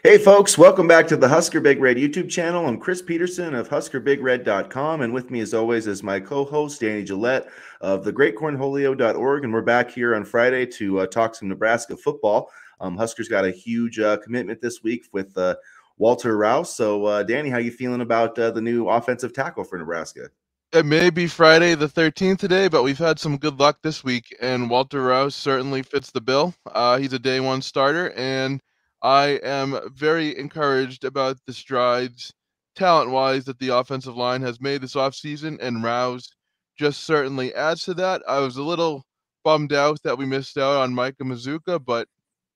Hey folks, welcome back to the Husker Big Red YouTube channel. I'm Chris Peterson of HuskerBigRed.com, and with me as always is my co-host Danny Gillette of thegreatcornholio.org, and we're back here on Friday to talk some Nebraska football. Huskers got a huge commitment this week with Walter Rouse. So Danny, how you feeling about the new offensive tackle for Nebraska? It may be Friday the 13th today, but we've had some good luck this week, and Walter Rouse certainly fits the bill. He's a day one starter, and I am very encouraged about the strides, talent-wise, that the offensive line has made this offseason, and Rouse just certainly adds to that. I was a little bummed out that we missed out on Micah Mazuka, but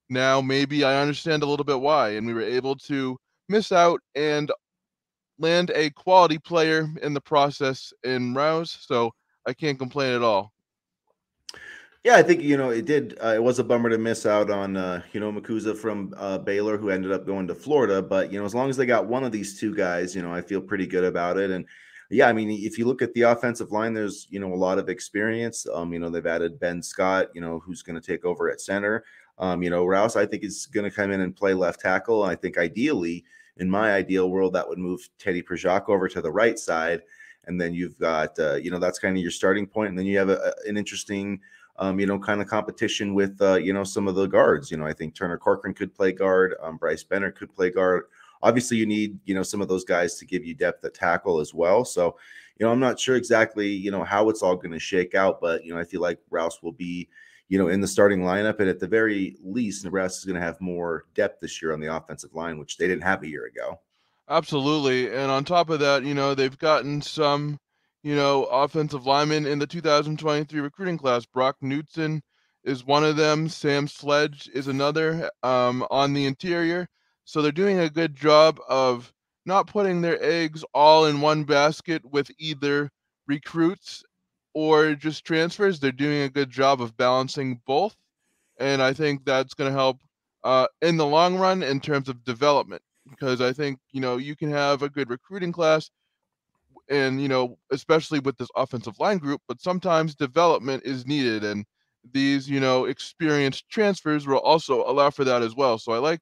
now maybe I understand a little bit why, and we were able to miss out and land a quality player in the process in Rouse, so I can't complain at all. Yeah, I think it did. It was a bummer to miss out on Makuza from Baylor, who ended up going to Florida. But as long as they got one of these two guys, I feel pretty good about it. And yeah, I mean, if you look at the offensive line, there's a lot of experience. They've added Ben Scott, who's going to take over at center. Rouse, I think, is going to come in and play left tackle. I think ideally, in my ideal world, that would move Teddy Przak over to the right side, and then you've got that's kind of your starting point, and then you have an interesting kind of competition with, some of the guards. I think Turner Corcoran could play guard. Bryce Benner could play guard. Obviously, you need, some of those guys to give you depth at tackle as well. So, I'm not sure exactly, how it's all going to shake out, but, I feel like Rouse will be, in the starting lineup. And at the very least, Nebraska is going to have more depth this year on the offensive line, which they didn't have a year ago. Absolutely. And on top of that, they've gotten some, offensive linemen in the 2023 recruiting class. Brock Knutson is one of them. Sam Sledge is another on the interior. So they're doing a good job of not putting their eggs all in one basket with either recruits or just transfers. They're doing a good job of balancing both. And I think that's going to help in the long run in terms of development, because I think, you can have a good recruiting class and, especially with this offensive line group, but sometimes development is needed. And these, experienced transfers will also allow for that as well. So I like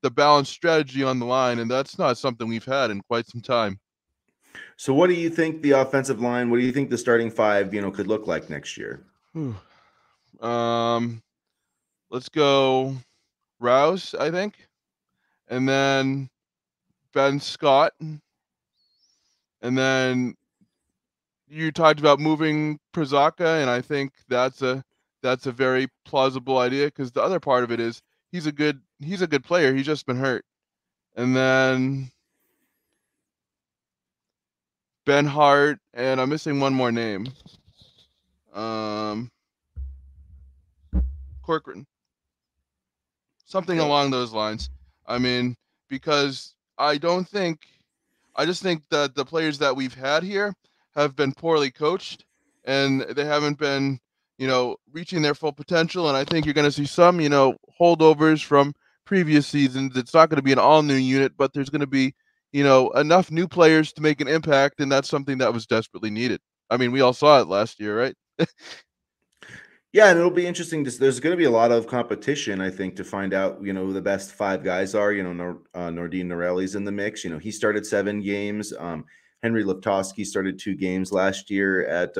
the balanced strategy on the line, and that's not something we've had in quite some time. So what do you think the offensive line, what do you think the starting five, could look like next year? Whew. Um, let's go Rouse, I think, and then Ben Scott, and then you talked about moving Przaka, and I think that's a very plausible idea, because the other part of it is he's a good player. He's just been hurt. And then Ben Hart, and I'm missing one more name. Um, Corcoran, something Okay. along those lines. I mean, because I just think that the players that we've had here have been poorly coached, and they haven't been, reaching their full potential. And I think you're going to see some, holdovers from previous seasons. It's not going to be an all new unit, but there's going to be, enough new players to make an impact. And that's something that was desperately needed. I mean, we all saw it last year, right? Yeah, and it'll be interesting. There's going to be a lot of competition, I think, to find out, who the best five guys are. Nordine Norelli's in the mix. He started 7 games. Henry Liptowski started 2 games last year at,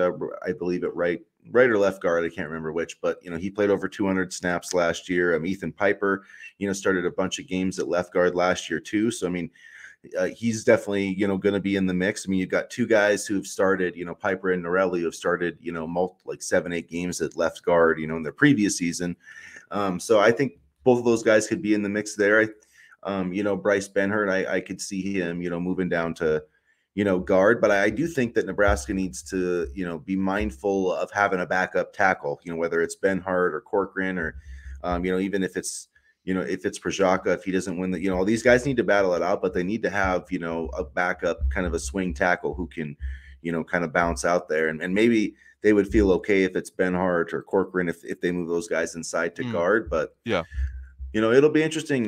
I believe, at right or left guard. I can't remember which, but he played over 200 snaps last year. Ethan Piper, started a bunch of games at left guard last year too. So I mean, he's definitely going to be in the mix. I mean, you've got 2 guys who've started, Piper and Norelli, who have started, like 7-8 games at left guard, in their previous season. So I think both of those guys could be in the mix there. Bryce Benhart, I could see him, moving down to, guard. But I do think that Nebraska needs to, be mindful of having a backup tackle, whether it's Benhart or Corcoran or, even if it's Przaka, if he doesn't win all these guys need to battle it out, but they need to have, a backup kind of a swing tackle who can, kind of bounce out there. And maybe they would feel okay if it's Benhart or Corcoran if they move those guys inside to guard. But, Yeah. It'll be interesting.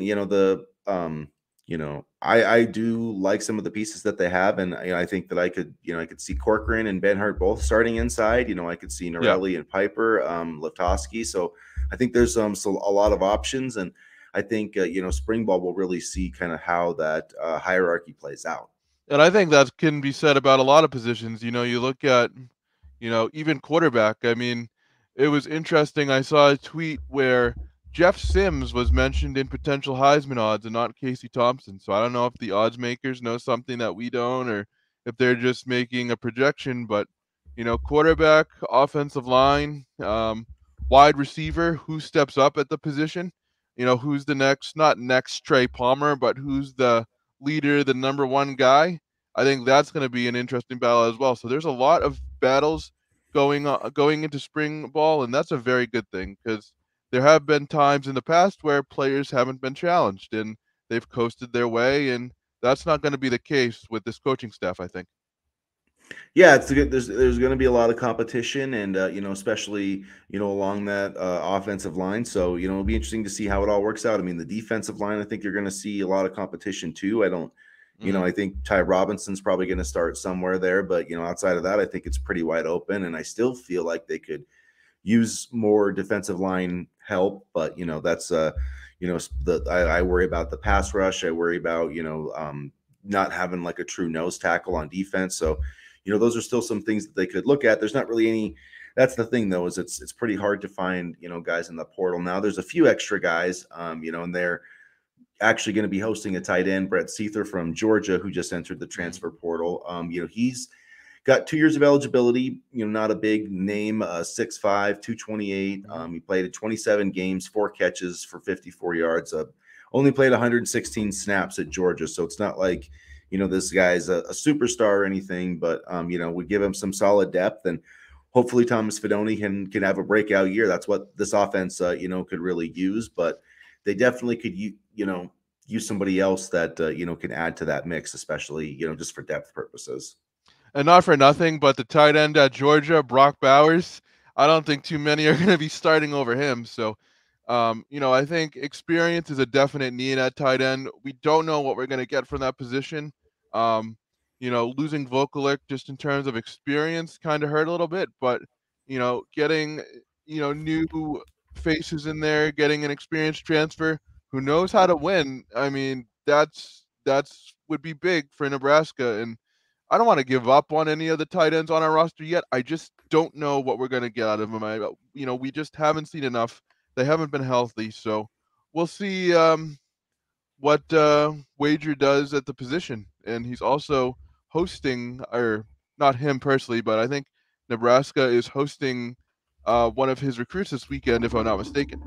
I do like some of the pieces that they have. And I think that I could see Corcoran and Benhart both starting inside. I could see Yeah. Norelli and Piper, Liptowski. So I think there's so a lot of options. And I think spring ball will really see kind of how that hierarchy plays out. And I think that can be said about a lot of positions. You look at, even quarterback. I mean, it was interesting. I saw a tweet where Jeff Sims was mentioned in potential Heisman odds and not Casey Thompson. So I don't know if the odds makers know something that we don't, or if they're just making a projection. But, quarterback, offensive line, wide receiver, who steps up at the position? Who's the next, not next Trey Palmer, but who's the leader, the number one guy? I think that's going to be an interesting battle as well. So there's a lot of battles going into spring ball, and that's a very good thing because there have been times in the past where players haven't been challenged and they've coasted their way, and that's not going to be the case with this coaching staff, I think. Yeah, it's good. There's going to be a lot of competition, and especially along that offensive line. So it'll be interesting to see how it all works out. I mean, the defensive line, I think you're going to see a lot of competition too. I don't, Mm. I think Ty Robinson's probably going to start somewhere there, but outside of that, I think it's pretty wide open, and I still feel like they could use more defensive line help. But that's I worry about the pass rush. I worry about not having like a true nose tackle on defense. So those are still some things that they could look at. There's not really any. That's the thing though, is it's pretty hard to find guys in the portal now. There's a few extra guys, and they're actually going to be hosting a tight end, Brett Seether from Georgia, who just entered the Mm. transfer portal. He's got 2 years of eligibility, not a big name, 6'5", 228. Mm. He played in 27 games, 4 catches for 54 yards, only played 116 snaps at Georgia. So it's not like, this guy's a superstar or anything, but, we give him some solid depth, and hopefully Thomas Fidone can have a breakout year. That's what this offense, could really use, but they definitely could, use somebody else that, can add to that mix, especially, just for depth purposes. And not for nothing, but the tight end at Georgia, Brock Bowers, I don't think too many are going to be starting over him. So, I think experience is a definite need at tight end. We don't know what we're going to get from that position. Um, losing Vokalek just in terms of experience kind of hurt a little bit, but getting new faces in there, getting an experienced transfer who knows how to win. I mean, that's would be big for Nebraska, and I don't want to give up on any of the tight ends on our roster yet. I just don't know what we're going to get out of them. We just haven't seen enough. They haven't been healthy, so we'll see what Wager does at the position. And he's also hosting, or not him personally, but I think Nebraska is hosting one of his recruits this weekend, if I'm not mistaken.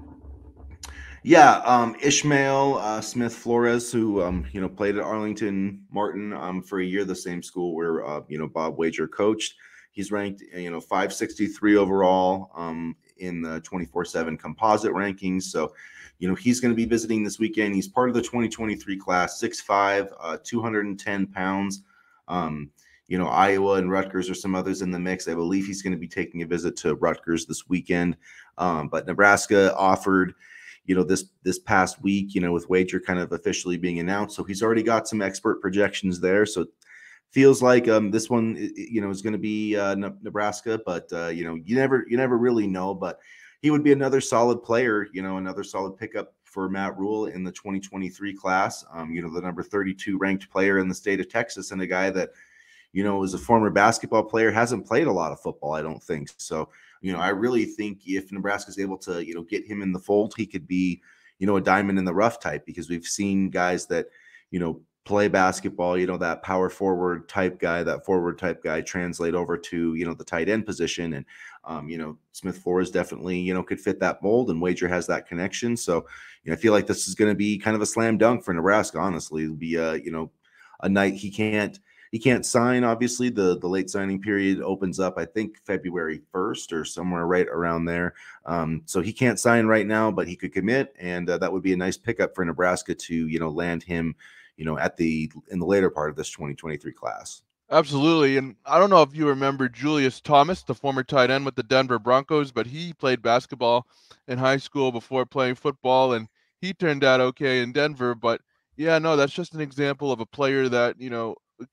Yeah, Ishmael Smith Flores, who played at Arlington Martin for a year, the same school where Bob Wager coached. He's ranked 563 overall in the 24/7 composite rankings. So he's going to be visiting this weekend. He's part of the 2023 class, 6'5", 210 pounds. Iowa and Rutgers are some others in the mix. I believe he's going to be taking a visit to Rutgers this weekend. But Nebraska offered this past week, with Wager kind of officially being announced. So he's already got some expert projections there. So it feels like this one, is going to be Nebraska, but you never really know. But he would be another solid player, another solid pickup for Matt Rule in the 2023 class. The number 32 ranked player in the state of Texas, and a guy that is a former basketball player, hasn't played a lot of football, I don't think. So, I really think if Nebraska's able to, get him in the fold, he could be, a diamond in the rough type, because we've seen guys that, play basketball, that power forward type guy, that forward type guy translate over to, the tight end position. And, Smith Flores definitely, could fit that mold, and Wager has that connection. So, I feel like this is going to be kind of a slam dunk for Nebraska. Honestly, it'll be a night he can't sign. Obviously, the late signing period opens up, I think, February 1st or somewhere right around there. So he can't sign right now, but he could commit, and that would be a nice pickup for Nebraska to land him in the later part of this 2023 class. Absolutely. And I don't know if you remember Julius Thomas, the former tight end with the Denver Broncos, but he played basketball in high school before playing football, and he turned out okay in Denver. But yeah, no, that's just an example of a player that,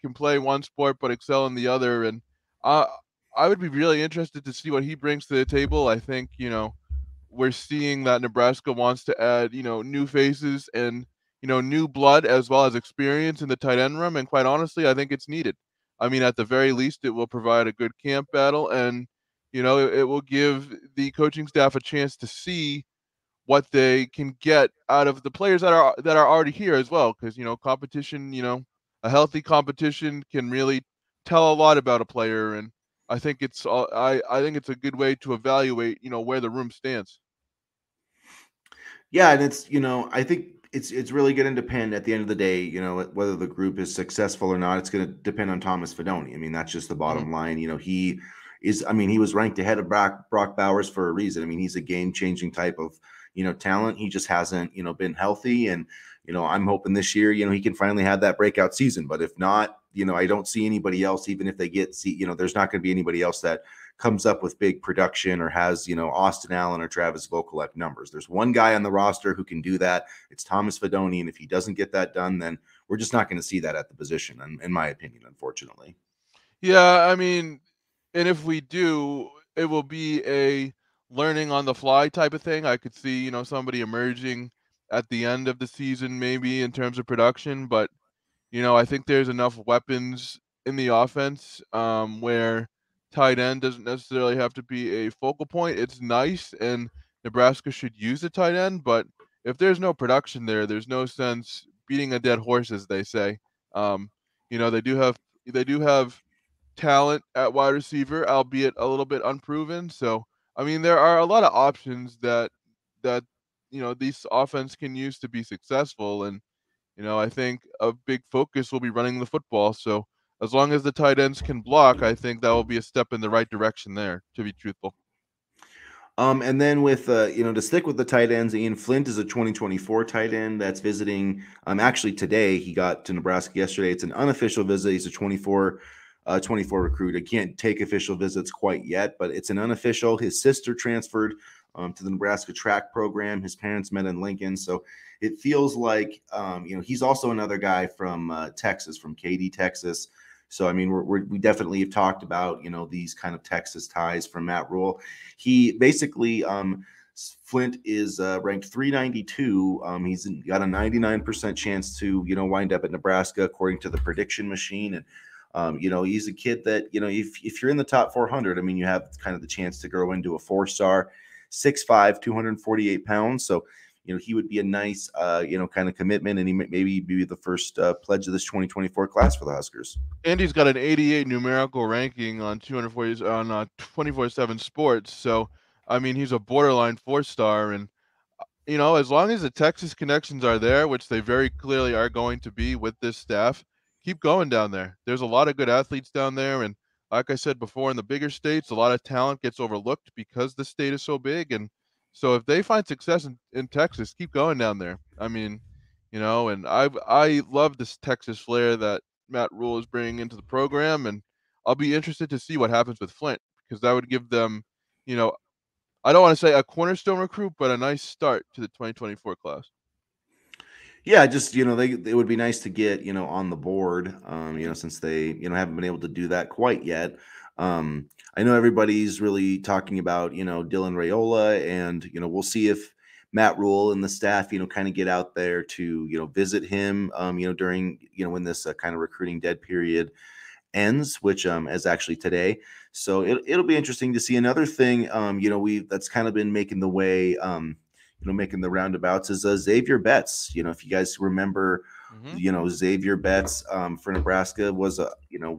can play one sport but excel in the other. And uh, I would be really interested to see what he brings to the table. I think, we're seeing that Nebraska wants to add, new faces and, new blood as well as experience in the tight end room. And quite honestly, I think it's needed. I mean, at the very least, it will provide a good camp battle, and it will give the coaching staff a chance to see what they can get out of the players that are already here as well. Because competition, a healthy competition can really tell a lot about a player, and I think it's a good way to evaluate where the room stands. Yeah, and it's I think it's really going to depend at the end of the day, whether the group is successful or not. It's going to depend on Thomas Fidone. I mean, that's just the Mhm. bottom line. He is. I mean, he was ranked ahead of Brock Bowers for a reason. I mean, he's a game changing type of talent. He just hasn't been healthy, and I'm hoping this year he can finally have that breakout season. But if not, I don't see anybody else. Even if they get there's not going to be anybody else that comes up with big production or has, Austin Allen or Travis Vokolek numbers. There's one guy on the roster who can do that. It's Thomas Fidone. And if he doesn't get that done, then we're just not going to see that at the position, in my opinion, unfortunately. Yeah, I mean, and if we do, it will be a learning on the fly type of thing. I could see, somebody emerging at the end of the season, maybe in terms of production, but I think there's enough weapons in the offense where tight end doesn't necessarily have to be a focal point. It's nice, and Nebraska should use a tight end, but if there's no production there, there's no sense beating a dead horse, as they say. Um, they do have talent at wide receiver, albeit a little bit unproven. So, I mean, there are a lot of options that these offense can use to be successful, and I think a big focus will be running the football. So as long as the tight ends can block, I think that will be a step in the right direction there, to be truthful. And then with to stick with the tight ends, Ian Flint is a 2024 tight end that's visiting. Actually today he got to Nebraska yesterday. It's an unofficial visit. He's a 24 recruit. I can't take official visits quite yet, but it's an unofficial. His sister transferred to the Nebraska track program. His parents met in Lincoln, so it feels like he's also another guy from Texas, from Katy, Texas. So I mean, we definitely have talked about these kind of Texas ties from Matt Rule. He basically Flint is ranked 392. He's got a 99% chance to wind up at Nebraska according to the prediction machine, and he's a kid that if you're in the top 400, I mean, you have kind of the chance to grow into a 4-star, 6'5", 248 pounds. So he would be a nice kind of commitment, and he maybe be the first pledge of this 2024 class for the Huskers. Andy's got an 88 numerical ranking on 240 on 24/7 Sports. So I mean, he's a borderline 4-star, and as long as the Texas connections are there, which they very clearly are going to be with this staff, keep going down there. There's a lot of good athletes down there, and like I said before, in the bigger states, a lot of talent gets overlooked because the state is so big. And so if they find success in Texas, keep going down there. I mean, and I love this Texas flair that Matt Rule is bringing into the program, and I'll be interested to see what happens with Flint because that would give them, you know, I don't want to say a cornerstone recruit, but a nice start to the 2024 class. Yeah, just they it would be nice to get on the board, since they haven't been able to do that quite yet. I know everybody's really talking about Dylan Raiola, and we'll see if Matt Rule and the staff kind of get out there to visit him, during when this kind of recruiting dead period ends, which is actually today. So it'll be interesting to see. Another thing, we that's kind of been making the way, making the roundabouts is Xavier Betts. If you guys remember, Hmm. Xavier Betts for Nebraska was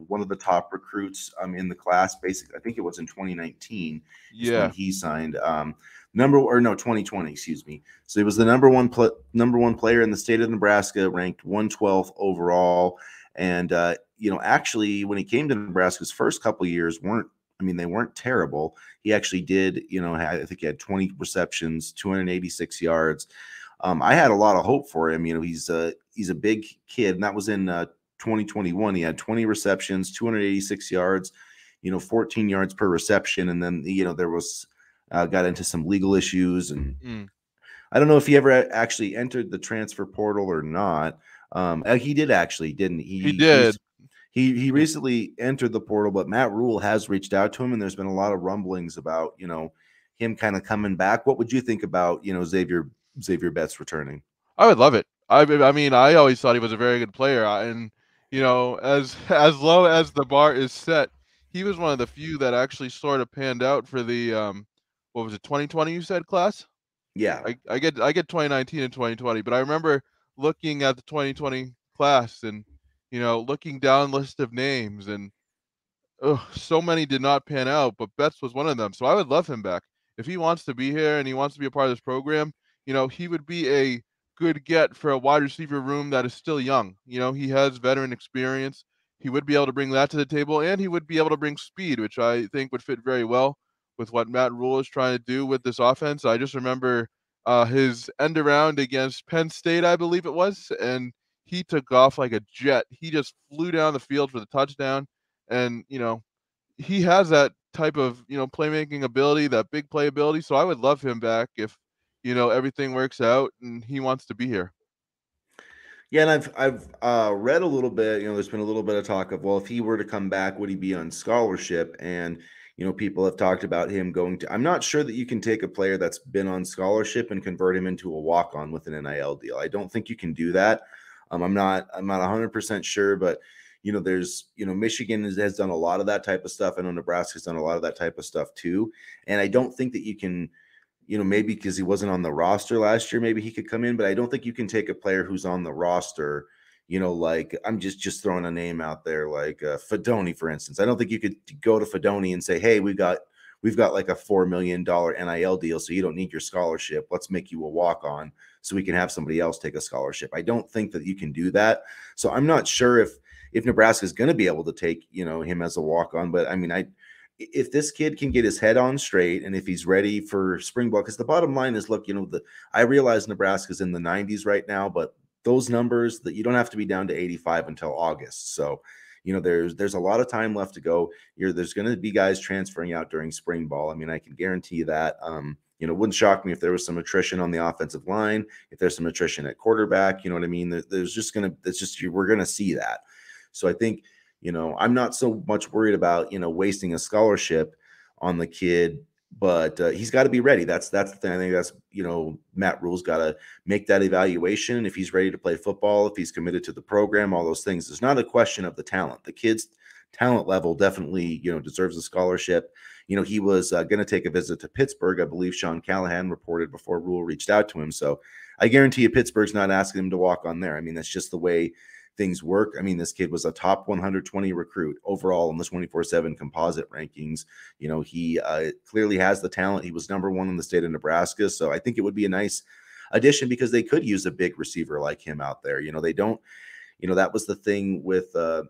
one of the top recruits in the class. Basically, I think it was in 2019 is when Yeah. he signed. Number or no 2020, excuse me. So he was the number one player in the state of Nebraska, ranked 112th overall. And actually, when he came to Nebraska's first couple of years they weren't terrible. He actually did, I think he had 20 receptions, 286 yards. I had a lot of hope for him. He's a big kid, and that was in 2021. He had 20 receptions, 286 yards, 14 yards per reception, and then there was got into some legal issues, and Mm. I don't know if he ever actually entered the transfer portal or not. He did actually, didn't He he? did. He Yeah. recently entered the portal, but Matt Rule has reached out to him, and there's been a lot of rumblings about him kind of coming back. What would you think about, Xavier Betts returning? I would love it. I mean, I always thought he was a very good player, and as as low as the bar is set, he was one of the few that actually sort of panned out for the what was it, 2020 you said class? Yeah. I get 2019 and 2020, but I remember looking at the 2020 class and looking down list of names and so many did not pan out, but Betts was one of them. So I would love him back. If he wants to be here and he wants to be a part of this program, he would be a good get for a wide receiver room that is still young. He has veteran experience. He would be able to bring that to the table, and he would be able to bring speed, which I think would fit very well with what Matt Rule is trying to do with this offense. I just remember his end around against Penn State, I believe it was, and he took off like a jet. He just flew down the field for the touchdown and he has that type of playmaking ability, that big play ability. So I would love him back if everything works out and he wants to be here. Yeah, and I've read a little bit. There's been a little bit of talk of, well, if he were to come back, would he be on scholarship? And people have talked about him going to. I'm not sure that you can take a player that's been on scholarship and convert him into a walk-on with an NIL deal. I don't think you can do that. I'm not 100% sure, but there's Michigan has done a lot of that type of stuff. I know Nebraska's done a lot of that type of stuff too, and I don't think that you can. Maybe because he wasn't on the roster last year, maybe he could come in, but I don't think you can take a player who's on the roster, like I'm just throwing a name out there, like Fedoni, for instance. I don't think you could go to Fedoni and say, hey, we've got like a $4 million NIL deal, so you don't need your scholarship. Let's make you a walk-on so we can have somebody else take a scholarship. I don't think that you can do that. So I'm not sure if Nebraska is going to be able to take, him as a walk-on, but I mean, if this kid can get his head on straight and if he's ready for spring ball, because the bottom line is, look, I realize Nebraska's in the 90s right now, but those numbers that you don't have to be down to 85 until August. So, there's a lot of time left to go. There's going to be guys transferring out during spring ball. I mean, I can guarantee you that. It wouldn't shock me if there was some attrition on the offensive line, if there's some attrition at quarterback, you know what I mean? We're going to see that. So I think, I'm not so much worried about, wasting a scholarship on the kid, but he's got to be ready. That's the thing. I think that's, Matt Rule's got to make that evaluation. If he's ready to play football, if he's committed to the program, all those things. It's not a question of the talent. The kid's talent level definitely, deserves a scholarship. He was going to take a visit to Pittsburgh. I believe Sean Callahan reported before Rule reached out to him. So I guarantee you Pittsburgh's not asking him to walk on there. I mean, that's just the way things work. I mean, this kid was a top 120 recruit overall in the 24/7 composite rankings. He clearly has the talent. He was number one in the state of Nebraska. So I think it would be a nice addition because they could use a big receiver like him out there. They don't, that was the thing with, the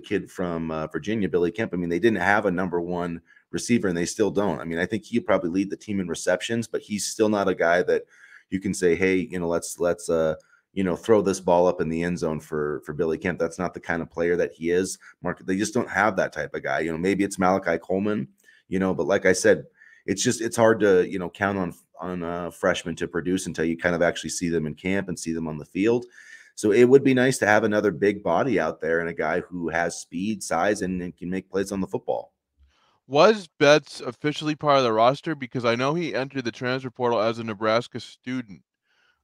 kid from Virginia, Billy Kemp. I mean, they didn't have a number one receiver and they still don't. I mean, I think he'll probably lead the team in receptions, but he's still not a guy that you can say, hey, let's throw this ball up in the end zone for Billy Kemp. That's not the kind of player that he is. Mark, they just don't have that type of guy. Maybe it's Malachi Coleman, but like I said, it's hard to, count on freshmen to produce until you kind of actually see them in camp and see them on the field. So it would be nice to have another big body out there and a guy who has speed, size, and can make plays on the football. Was Betts officially part of the roster? Because I know he entered the transfer portal as a Nebraska student.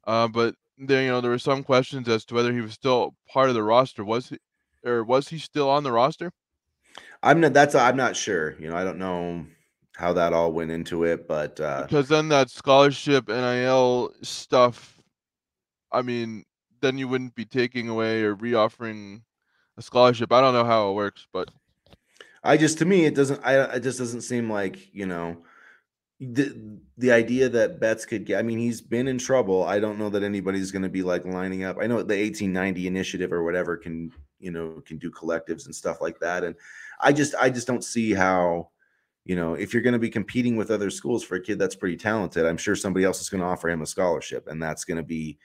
But there were some questions as to whether he was still part of the roster. Was he still on the roster? I'm not sure. I don't know how that all went into it, but Because then that scholarship NIL stuff, I mean, then you wouldn't be taking away or reoffering a scholarship. I don't know how it works, but to me, it just doesn't seem like, the idea that Betts could get. I mean, he's been in trouble. I don't know that anybody's going to be like lining up. I know the 1890 initiative or whatever can do collectives and stuff like that. And I just don't see how, if you're going to be competing with other schools for a kid that's pretty talented, I'm sure somebody else is going to offer him a scholarship. And that's going to be,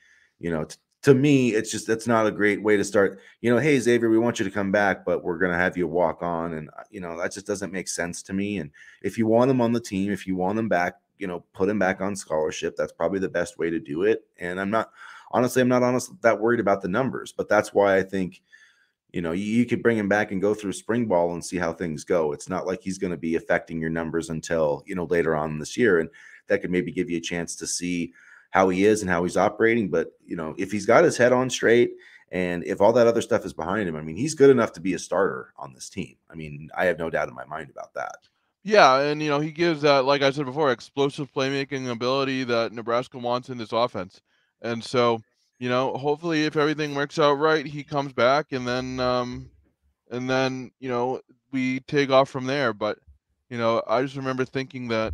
to me, that's not a great way to start. Hey, Xavier, we want you to come back, but we're going to have you walk on. And, that just doesn't make sense to me. And if you want him on the team, if you want him back, put him back on scholarship. That's probably the best way to do it. And I'm not that worried about the numbers, but that's why I think, you could bring him back and go through spring ball and see how things go. It's not like he's going to be affecting your numbers until, later on this year. And that could maybe give you a chance to see how he is and how he's operating. But, if he's got his head on straight and if all that other stuff is behind him, I mean, he's good enough to be a starter on this team. I mean, I have no doubt in my mind about that. Yeah, and he gives that, like I said before, explosive playmaking ability that Nebraska wants in this offense. And so, hopefully if everything works out right, he comes back and then we take off from there. But I just remember thinking that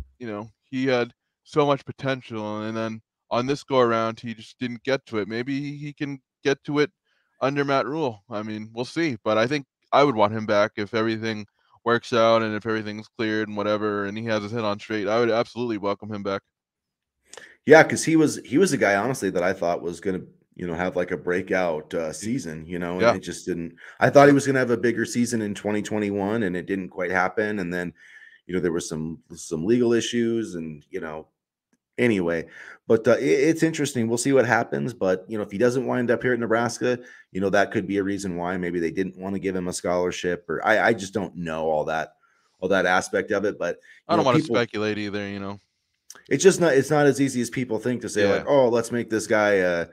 he had so much potential, and then on this go around he just didn't get to it. Maybe he can get to it under Matt Rule. I mean, we'll see, but I think I would want him back if everything works out and if everything's cleared and whatever, and he has his head on straight. I would absolutely welcome him back. Yeah, because he was a guy, honestly, that I thought was going to have like a breakout season, and Yeah. it just didn't. I thought he was going to have a bigger season in 2021, and it didn't quite happen. And then there was some legal issues, and anyway. But it's interesting. We'll see what happens. But if he doesn't wind up here at Nebraska, that could be a reason why maybe they didn't want to give him a scholarship, or I just don't know all that aspect of it. But I don't want to people, speculate either. it's not as easy as people think to say, like, Yeah. oh, let's make this guy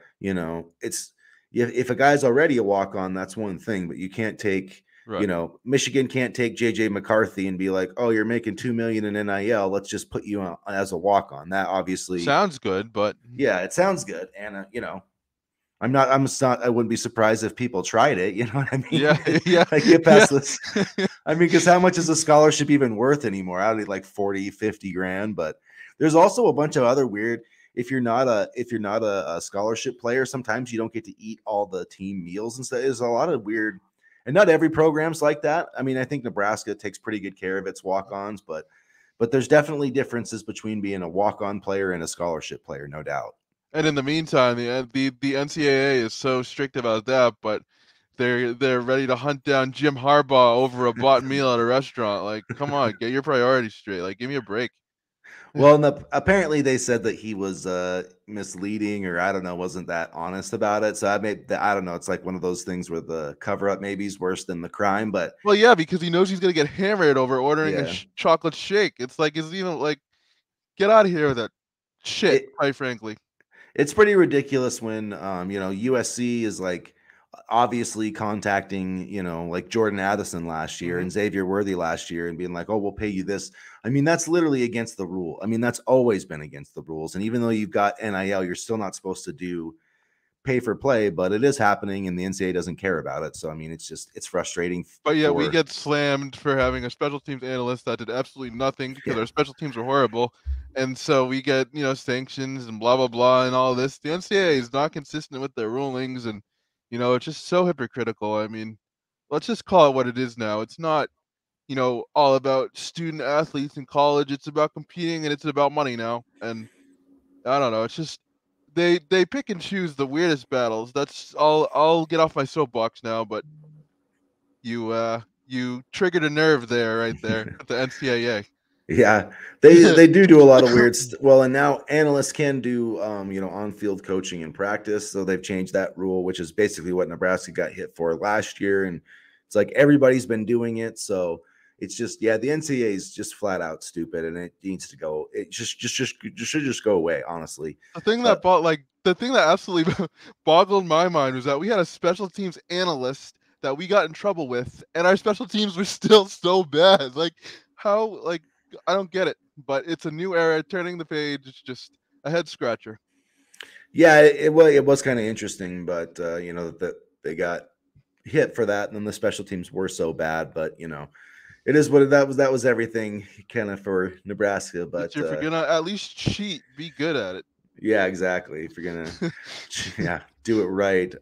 it's if a guy's already a walk-on, that's one thing, but you can't take, Right. Michigan can't take JJ McCarthy and be like, oh, you're making 2 million in NIL, let's just put you on as a walk-on. That obviously, Sounds good, but yeah, it sounds good. And I wouldn't be surprised if people tried it, you know what I yeah, mean? yeah, Like, get yeah. past this. I mean, because how much is a scholarship even worth anymore? I would like 40, 50 grand. But there's also a bunch of other weird. If you're not a scholarship player, sometimes you don't get to eat all the team meals and stuff. There's a lot of weird, and not every program's like that. I mean, I think Nebraska takes pretty good care of its walk-ons, but there's definitely differences between being a walk-on player and a scholarship player, no doubt. And in the meantime, the NCAA is so strict about that, but they're ready to hunt down Jim Harbaugh over a bought meal at a restaurant. Like, come on, get your priorities straight. Like, give me a break. Well, and apparently they said that he was misleading, or I don't know, wasn't that honest about it. So I don't know. It's like one of those things where the cover up maybe is worse than the crime. But Well, yeah, because he knows he's gonna get hammered over ordering a yeah, chocolate shake. It's like, is even like, get out of here with that shit. it Quite frankly. it's pretty ridiculous when USC is like obviously contacting like Jordan Addison last year Hmm. and Xavier Worthy last year and being like, oh, we'll pay you this. I mean, that's literally against the rule. I mean, that's always been against the rules. And even though you've got NIL, you're still not supposed to do pay for play, but it is happening and the NCAA doesn't care about it. So I mean, it's frustrating But yeah, we for get slammed for having a special teams analyst that did absolutely nothing because yeah. our special teams were horrible. And so we get, sanctions and blah, blah, blah, and all this. The NCAA is not consistent with their rulings. And, it's just so hypocritical. I mean, let's just call it what it is now. It's not, all about student athletes in college. It's about competing and it's about money now. And I don't know. It's just they pick and choose the weirdest battles. That's I'll get off my soapbox now, but you triggered a nerve there, right there at the NCAA. Yeah, they do a lot of weird well, and now analysts can do on-field coaching in practice, so they've changed that rule, which is basically what Nebraska got hit for last year, and it's like everybody's been doing it, so it's just, yeah, the NCAA is just flat out stupid, and it needs to go. It just should just go away, honestly. The thing But that absolutely boggled my mind was that we had a special teams analyst that we got in trouble with, and our special teams were still so bad. Like, how, like, I don't get it. But it's a new era, turning the page. It's just a head scratcher. yeah, it was kind of interesting, but that they got hit for that, and then the special teams were so bad, but it is what that was everything kind of for Nebraska. But If you're gonna at least cheat, be good at it. yeah, exactly. If you're gonna yeah, do it right.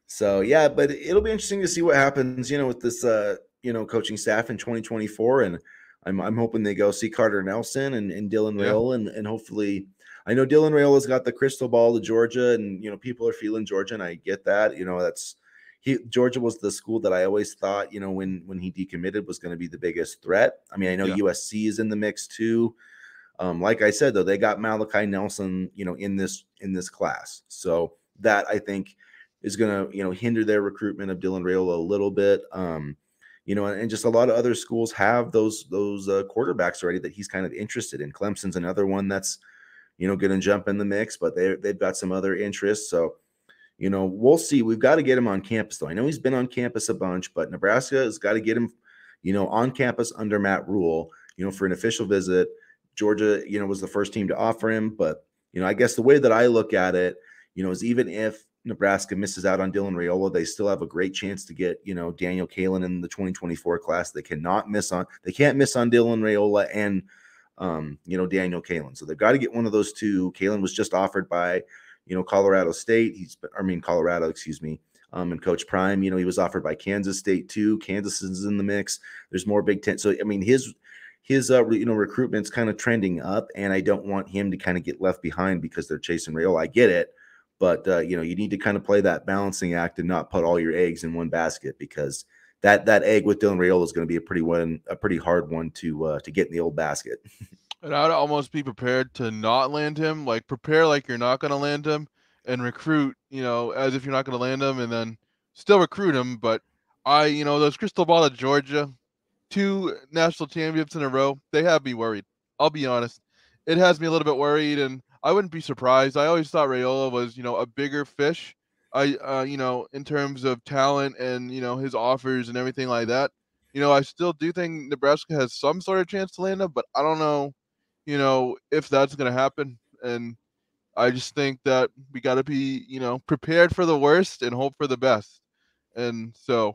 So yeah, but it'll be interesting to see what happens, with this coaching staff in 2024. And I'm hoping they go see Carter Nelson and Dylan Yeah, Raiola, and hopefully, I know Dylan Raiola's got the crystal ball to Georgia, and people are feeling Georgia, and I get that. That's Georgia was the school that I always thought, when he decommitted, was going to be the biggest threat. I mean, I know yeah. USC is in the mix too. Like I said, though, they got Malachi Nelson, in this class, so that I think is going to, hinder their recruitment of Dylan Raiola a little bit. And just a lot of other schools have those quarterbacks already that he's kind of interested in. Clemson's another one that's, going to jump in the mix, but they've got some other interests. So, we'll see. We've got to get him on campus, though. I know he's been on campus a bunch, but Nebraska has got to get him, on campus under Matt Rule, for an official visit. Georgia, was the first team to offer him. But, I guess the way that I look at it, is even if Nebraska misses out on Dylan Raiola, they still have a great chance to get, Daniel Kaelin in the 2024 class. They can't miss on Dylan Raiola and, Daniel Kaelin. So they've got to get one of those two. Kaelin was just offered by, Colorado State. Colorado, excuse me. And Coach Prime, he was offered by Kansas State too. Kansas is in the mix. There's more Big Ten. So, I mean, his recruitment's kind of trending up, and I don't want him to kind of get left behind because they're chasing Raiola. I get it. But, you need to kind of play that balancing act and not put all your eggs in one basket, because that egg with Dylan Raiola is going to be a pretty hard one to get in the old basket. And I'd almost be prepared to not land him, like prepare like you're not going to land him, and recruit, as if you're not going to land him, and then still recruit him. But those crystal ball at Georgia, 2 national championships in a row, they have me worried. I'll be honest. It has me a little bit worried, and I wouldn't be surprised. I always thought Raiola was, a bigger fish. In terms of talent and, his offers and everything like that. I still do think Nebraska has some sort of chance to land him, but I don't know, if that's going to happen. And I just think that we got to be, prepared for the worst and hope for the best. And so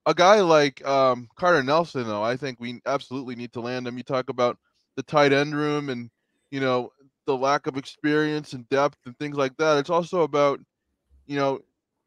a guy like Carter Nelson, though, I think we absolutely need to land him. You talk about the tight end room and, the lack of experience and depth and things like that. It's also about, you know,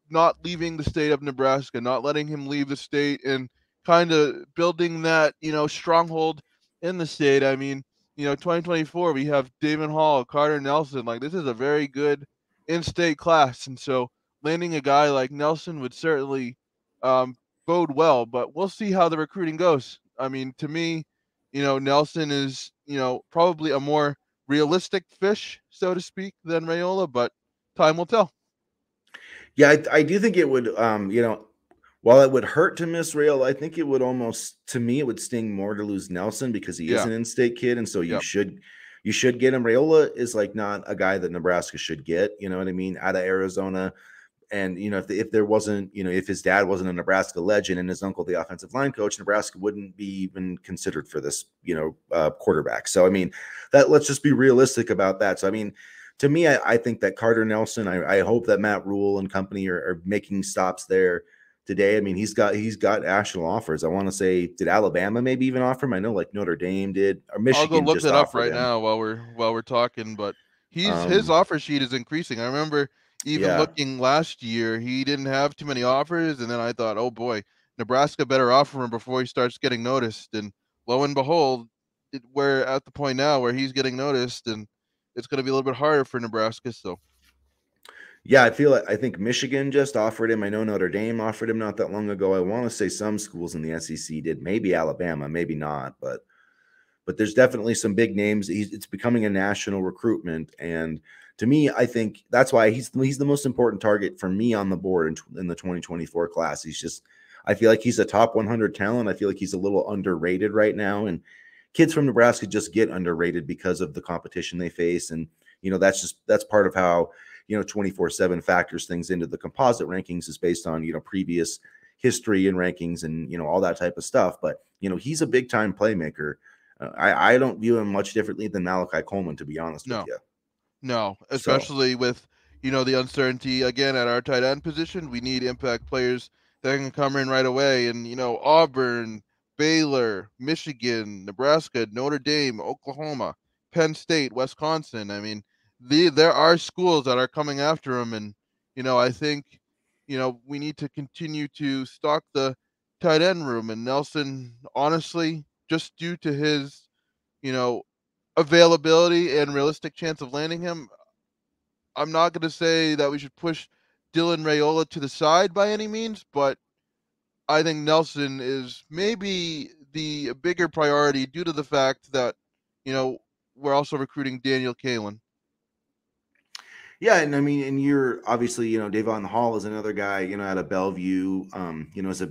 not leaving the state of Nebraska, not letting him leave the state, and kind of building that, stronghold in the state. I mean, 2024, we have Damon Hall, Carter Nelson. Like, this is a very good in-state class. And so landing a guy like Nelson would certainly bode well, but we'll see how the recruiting goes. I mean, to me, Nelson is, probably a more realistic fish, so to speak, than Raiola, but time will tell. Yeah, I do think it would, while it would hurt to miss Rail, I think it would almost, to me, it would sting more to lose Nelson, because he is Yeah. an in-state kid, and so Yep. you should get him. Raiola is like not a guy that Nebraska should get, you know what I mean, out of Arizona. And if there wasn't, if his dad wasn't a Nebraska legend and his uncle the offensive line coach, Nebraska wouldn't be even considered for this, quarterback. So I mean, let's just be realistic about that. So I mean, to me, I think that Carter Nelson, I hope that Matt Rule and company are making stops there today. I mean, he's got national offers. I want to say, did Alabama maybe even offer him? I know like Notre Dame did, or I'll go Michigan look just that up offered right him. now while we're talking, but his Um, offer sheet is increasing. I remember even yeah. looking last year, he didn't have too many offers, and then I thought, oh boy, Nebraska better offer him before he starts getting noticed. And lo and behold, we're at the point now where he's getting noticed, and it's going to be a little bit harder for Nebraska. So Yeah, I think Michigan just offered him. I know Notre Dame offered him not that long ago. I want to say some schools in the SEC did. Maybe Alabama, maybe not, but there's definitely some big names. It's becoming a national recruitment, and to me, I think that's why he's the most important target for me on the board in the 2024 class. I feel like he's a top 100 talent. I feel like he's a little underrated right now, and kids from Nebraska just get underrated because of the competition they face, and that's part of how 24/7 factors things into the composite rankings, is based on previous history and rankings and all that type of stuff. But he's a big time playmaker. I don't view him much differently than Malachi Coleman, to be honest with you. no, So especially with, the uncertainty again at our tight end position. We need impact players that can come in right away. And, Auburn, Baylor, Michigan, Nebraska, Notre Dame, Oklahoma, Penn State, Wisconsin. I mean, there are schools that are coming after him. And, I think, we need to continue to stock the tight end room. And Nelson, honestly, just due to his, you know, availability and realistic chance of landing him, I'm not going to say that we should push Dylan Raiola to the side by any means, but I think Nelson is maybe the bigger priority due to the fact that, you know, we're also recruiting Daniel Kaelin. Yeah, and I mean, and you're obviously, Davon Hall is another guy, out of Bellevue.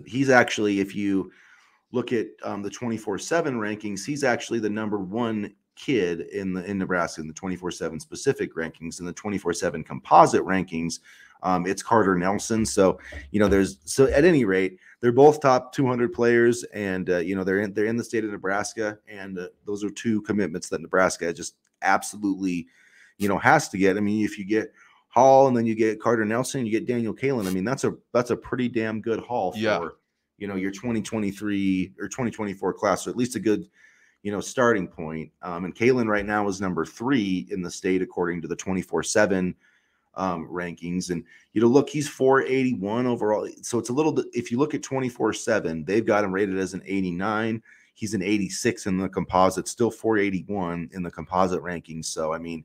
He's actually, if you look at the 24/7 rankings, he's actually the number one kid in Nebraska in the 24/7 specific rankings. In the 24/7 composite rankings, it's Carter Nelson. So at any rate, they're both top 200 players, and they're in the state of Nebraska, and those are two commitments that Nebraska just absolutely has to get. I mean, if you get Hall and then you get Carter Nelson, you get Daniel Kalen. I mean, that's a pretty damn good haul Yeah. for your 2023 or 2024 class, or at least a good starting point. And Kalen right now is number 3 in the state according to the 24/7 rankings. And look, he's 481 overall. So it's a little bit. If you look at 24/7, they've got him rated as an 89. He's an 86 in the composite, still 481 in the composite rankings. So I mean,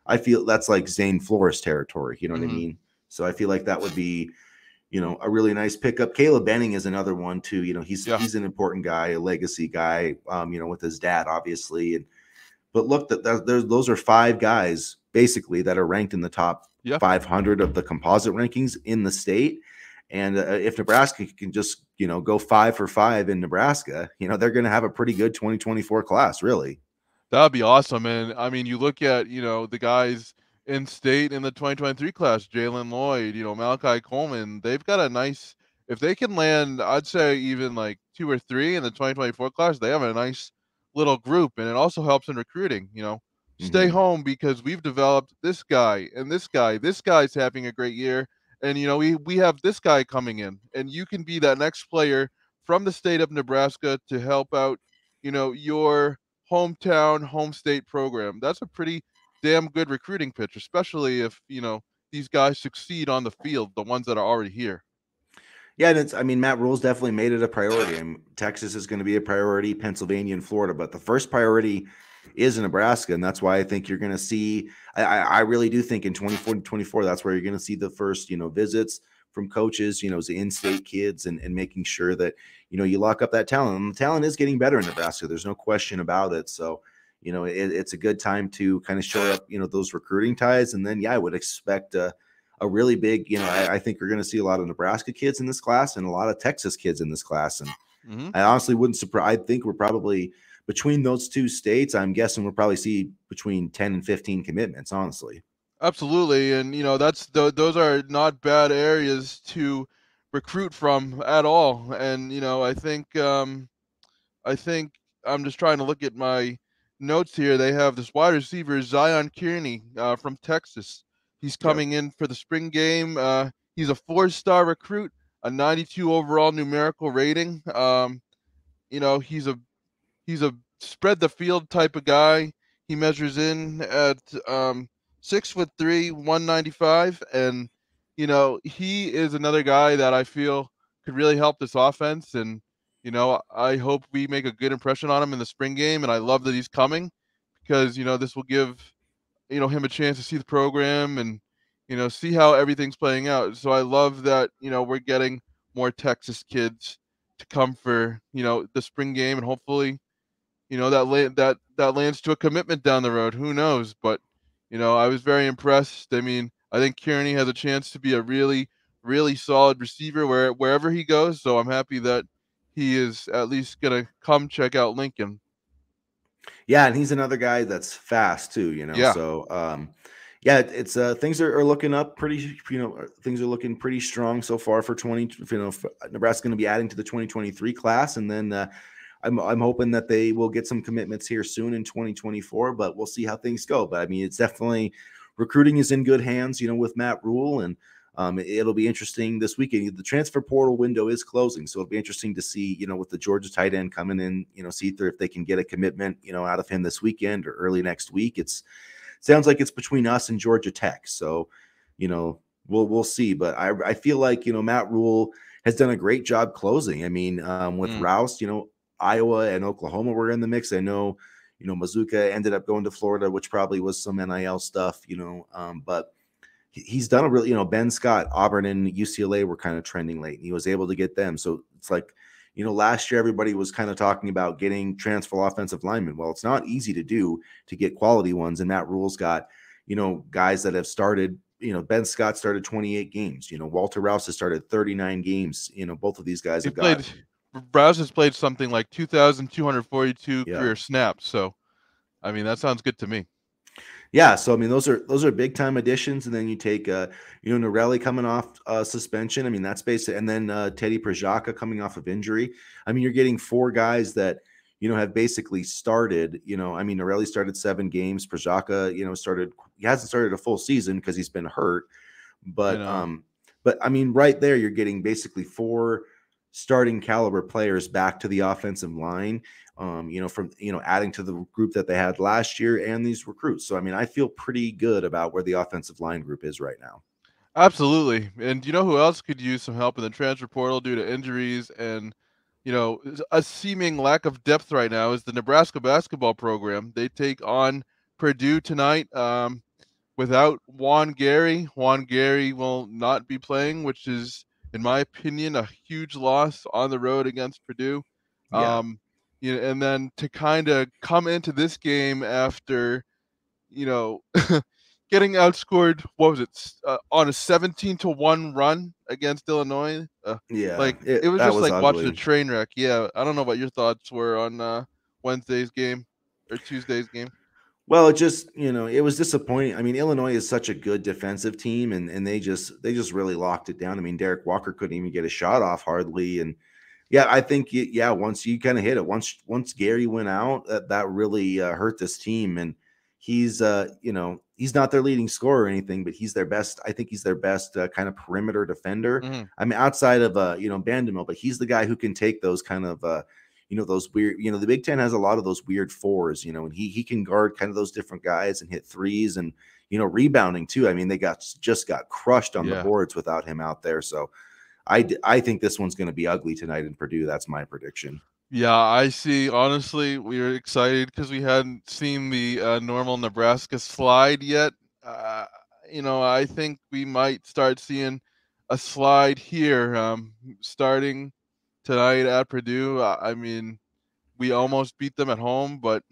I feel that's like Zane Flores territory. You know what I mean? So I feel like that would be, a really nice pickup. Caleb Benning is another one too. He's an important guy, a legacy guy. With his dad, obviously. But look, those are 5 guys basically that are ranked in the top 500 of the composite rankings in the state. And if Nebraska can just go 5 for 5 in Nebraska, they're going to have a pretty good 2024 class, really. That'd be awesome. And I mean, you look at, the guys in state in the 2023 class, Jalen Lloyd, Malachi Coleman, they've got a nice, if they can land, I'd say even like 2 or 3 in the 2024 class, they have a nice little group. And it also helps in recruiting, stay home because we've developed this guy and this guy. This guy's having a great year. And, we have this guy coming in, and you can be that next player from the state of Nebraska to help out, your hometown, home state program. That's a pretty damn good recruiting pitch, especially if, these guys succeed on the field, the ones that are already here. Yeah, and Matt Rule's definitely made it a priority. Texas is going to be a priority, Pennsylvania and Florida, but the first priority is Nebraska, and that's why I think you're going to see. I really do think in 24, that's where you're going to see the first, visits from coaches, the in-state kids, and making sure that you lock up that talent. And the talent is getting better in Nebraska. There's no question about it. So it's a good time to kind of shore up those recruiting ties, and then I would expect a really big, I think we're going to see a lot of Nebraska kids in this class and a lot of Texas kids in this class. And I honestly wouldn't surprise. I think we're probably between those two states. I'm guessing we'll probably see between 10 and 15 commitments, honestly. Absolutely. And, those are not bad areas to recruit from at all. And, I think I'm just trying to look at my notes here. They have this wide receiver, Zion Kearney, from Texas. He's coming in for the spring game. He's a 4-star recruit, a 92 overall numerical rating. He's a spread the field type of guy. He measures in at 6'3", 195, and he is another guy that I feel could really help this offense. And I hope we make a good impression on him in the spring game. And I love that he's coming because this will give him a chance to see the program and see how everything's playing out. So I love that we're getting more Texas kids to come for the spring game, and hopefully that lands to a commitment down the road. Who knows? But I was very impressed. I mean, I think Kearney has a chance to be a really, really solid receiver wherever he goes. So I'm happy that he is at least gonna come check out Lincoln. Yeah, and he's another guy that's fast too. Yeah. So it's things are looking up pretty. Things are looking pretty strong so far for 20. Nebraska's going to be adding to the 2023 class, and then. I'm hoping that they will get some commitments here soon in 2024, but we'll see how things go. But I mean, it's definitely recruiting is in good hands, with Matt Rule, and it'll be interesting this weekend. The transfer portal window is closing, so it'll be interesting to see, with the Georgia tight end coming in, see if they can get a commitment, out of him this weekend or early next week. Sounds like it's between us and Georgia Tech, so we'll see. But I feel like Matt Rule has done a great job closing. I mean, with Rouse, Iowa and Oklahoma were in the mix. I know, Mazuka ended up going to Florida, which probably was some NIL stuff, but he's done a really, Ben Scott, Auburn and UCLA were kind of trending late, and he was able to get them. So it's like, last year everybody was kind of talking about getting transfer offensive linemen. Well, it's not easy to do to get quality ones, and Matt Rule's got, guys that have started, Ben Scott started 28 games. Walter Rouse has started 39 games. Both of these guys He have got, played. Rouse has played something like 2,242 yeah. career snaps. So, I mean, that sounds good to me. Yeah, so I mean those are big time additions, and then you take Norelli coming off suspension. I mean that's basic, and then Teddy Prajaka coming off of injury. I mean you're getting four guys that have basically started. I mean Norelli started 7 games. Prajaka started he hasn't started a full season because he's been hurt, I but know. I mean right there you're getting basically 4 starting caliber players back to the offensive line, from adding to the group that they had last year and these recruits. So I mean, I feel pretty good about where the offensive line group is right now. Absolutely. And you know who else could use some help in the transfer portal due to injuries and a seeming lack of depth right now is the Nebraska basketball program. They take on Purdue tonight. Without Juan Gary, Juan Gary will not be playing, which is, in my opinion, a huge loss on the road against Purdue. Yeah, And then to kind of come into this game after, you know, getting outscored, what was it, on a 17-1 run against Illinois? yeah, Like it was that just was like watching a ugly. train wreck. Yeah, I don't know what your thoughts were on Wednesday's game or Tuesday's game. Well, it was disappointing. I mean, Illinois is such a good defensive team, and they just really locked it down. I mean, Derek Walker couldn't even get a shot off hardly, and yeah, I think once you kind of hit it, once Gary went out, that really hurt this team, and he's not their leading scorer or anything, but he's their best. I think he's their best kind of perimeter defender. Hmm. I mean, outside of Bandemil, but he's the guy who can take those kind of those weird, the Big Ten has a lot of those weird fours, and he can guard kind of those different guys and hit threes and, rebounding too. I mean, they just got crushed on the Yeah. boards without him out there. So I think this one's going to be ugly tonight in Purdue. That's my prediction. Yeah, I see. Honestly, we were excited because we hadn't seen the normal Nebraska slide yet. Uh, I think we might start seeing a slide here starting tonight at Purdue. I mean, we almost beat them at home, but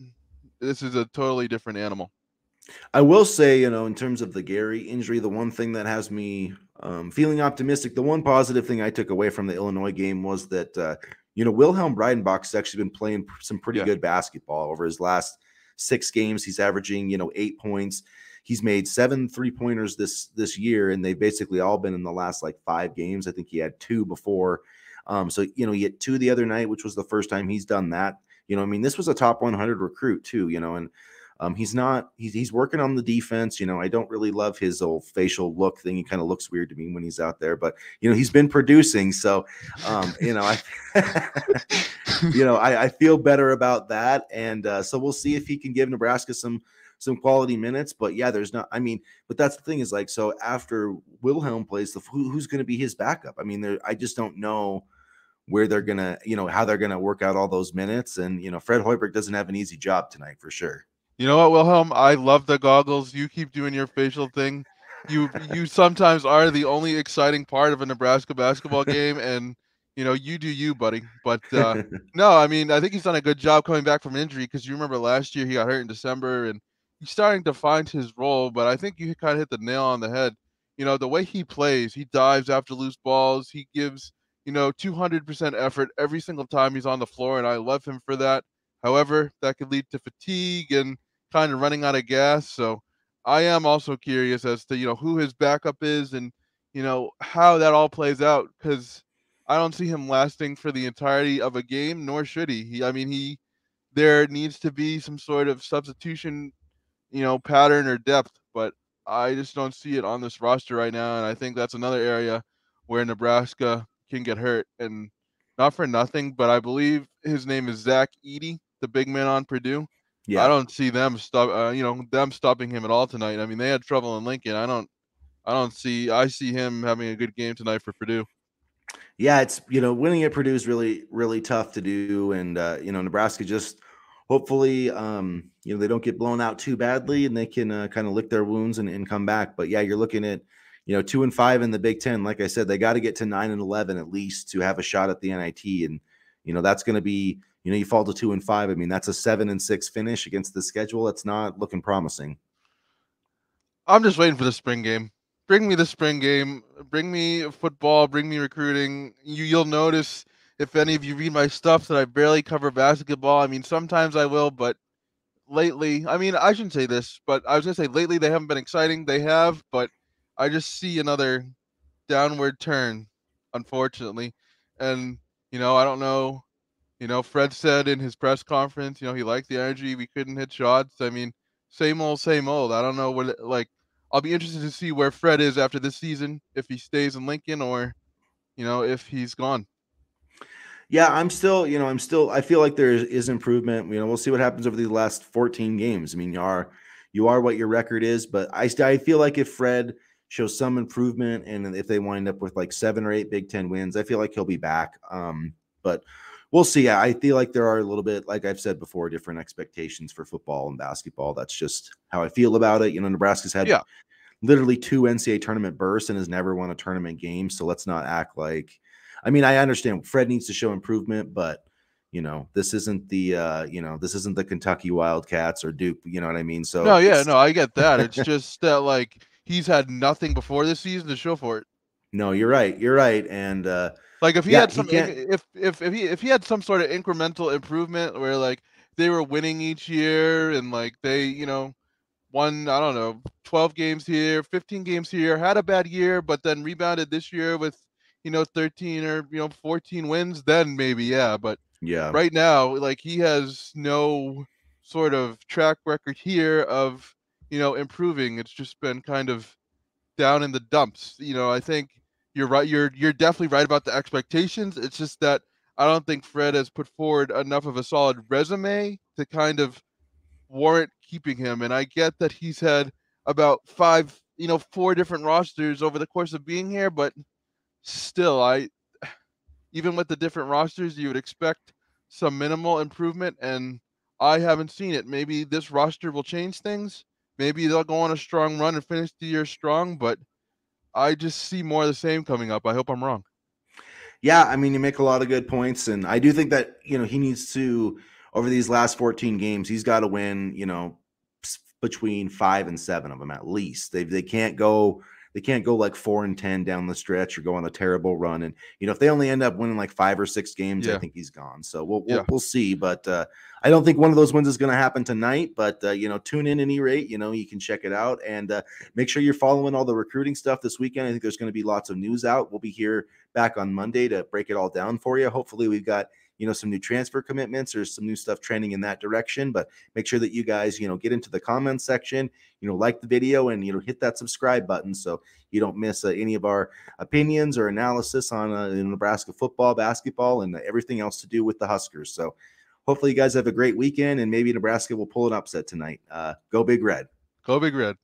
this is a totally different animal. I will say, in terms of the Gary injury, the one thing that has me feeling optimistic, the one positive thing I took away from the Illinois game was that, Wilhelm Breidenbach's actually been playing some pretty Yeah. good basketball over his last 6 games. He's averaging, 8 points. He's made 7 3-pointers this year, and they've basically all been in the last like 5 games. I think he had 2 before. So, he had 2 the other night, which was the first time he's done that. I mean, this was a top 100 recruit too, and he's working on the defense. I don't really love his old facial look thing. He kind of looks weird to me when he's out there, but he's been producing. So, I, I feel better about that. And so we'll see if he can give Nebraska some quality minutes. But yeah, but that's the thing is like, so after Wilhelm plays, who's going to be his backup? I mean, I just don't know where they're going to, how they're going to work out all those minutes. And, Fred Hoiberg doesn't have an easy job tonight for sure. You know what, Wilhelm? I love the goggles. You keep doing your facial thing. You sometimes are the only exciting part of a Nebraska basketball game, and you do you, buddy. But no, I mean I think he's done a good job coming back from injury because you remember last year he got hurt in December, and he's starting to find his role. But I think you kind of hit the nail on the head. The way he plays, he dives after loose balls. He gives 200% effort every single time he's on the floor, and I love him for that. However, that could lead to fatigue and kind of running out of gas. So I am also curious as to who his backup is and how that all plays out because I don't see him lasting for the entirety of a game, nor should he. I mean, there needs to be some sort of substitution, pattern or depth, but I just don't see it on this roster right now. And I think that's another area where Nebraska can get hurt. And not for nothing, but I believe his name is Zach Edey, the big man on Purdue. I Yeah. don't see them them stopping him at all tonight. I mean, they had trouble in Lincoln. I see him having a good game tonight for Purdue. Yeah, it's winning at Purdue is really really tough to do, and Nebraska just hopefully they don't get blown out too badly, and they can kind of lick their wounds and come back. But yeah, you're looking at 2-5 in the Big Ten. Like I said, they got to get to 9-11 at least to have a shot at the NIT, and that's going to be you fall to 2-5. I mean, that's a 7-6 finish against the schedule. That's not looking promising. I'm just waiting for the spring game. bring me the spring game, bring me football, bring me recruiting. You'll notice if any of you read my stuff that I barely cover basketball. I mean, sometimes I will, but lately, I mean, I shouldn't say this, but I was gonna say lately they haven't been exciting. They have, but I just see another downward turn, unfortunately. And I don't know. Fred said in his press conference, he liked the energy. We couldn't hit shots. I mean, same old, same old. I don't know like. I'll be interested to see where Fred is after this season, if he stays in Lincoln or, if he's gone. Yeah, I feel like there is improvement. We'll see what happens over these last 14 games. I mean, you are what your record is, but I feel like if Fred shows some improvement and if they wind up with like 7 or 8 Big Ten wins, I feel like he'll be back. But we'll see. I feel like there are a little bit, like I've said before, different expectations for football and basketball. That's just how I feel about it. Nebraska's had Yeah. literally 2 NCAA tournament bursts and has never won a tournament game. So let's not act like, I mean, I understand Fred needs to show improvement, but this isn't the Kentucky Wildcats or Duke. You know what I mean? So No, yeah, it's no, I get that. It's just that like he's had nothing before this season to show for it. no, you're right. You're right. And Like if he yeah, had he some can't. if he had some sort of incremental improvement where like they were winning each year and like they, won, I don't know, 12 games here, 15 games here, had a bad year, but then rebounded this year with, 13 or, 14 wins, then maybe, yeah. But Yeah. right now, like he has no sort of track record here of, improving. It's just been kind of down in the dumps. I think you're right. You're definitely right about the expectations. It's just that I don't think Fred has put forward enough of a solid resume to kind of warrant keeping him. And I get that he's had about four different rosters over the course of being here, but still, even with the different rosters, you would expect some minimal improvement, and I haven't seen it. Maybe this roster will change things. Maybe they'll go on a strong run and finish the year strong, but I just see more of the same coming up. I hope I'm wrong. Yeah, I mean, you make a lot of good points, and I do think that he needs to, over these last 14 games, he's got to win. Between 5 and 7 of them at least. They can't go like 4-10 down the stretch or go on a terrible run. And if they only end up winning like 5 or 6 games, I Yeah, think he's gone. So we'll we'll, yeah. we'll see. But I don't think one of those wins is going to happen tonight. But tune in any rate. You can check it out and make sure you're following all the recruiting stuff this weekend. I think there's going to be lots of news out. We'll be here back on Monday to break it all down for you. Hopefully, we've got some new transfer commitments or some new stuff trending in that direction. But make sure that you guys get into the comments section, like the video and hit that subscribe button so you don't miss any of our opinions or analysis on Nebraska football, basketball, and everything else to do with the Huskers. So hopefully you guys have a great weekend and maybe Nebraska will pull an upset tonight. Go Big Red. Go Big Red.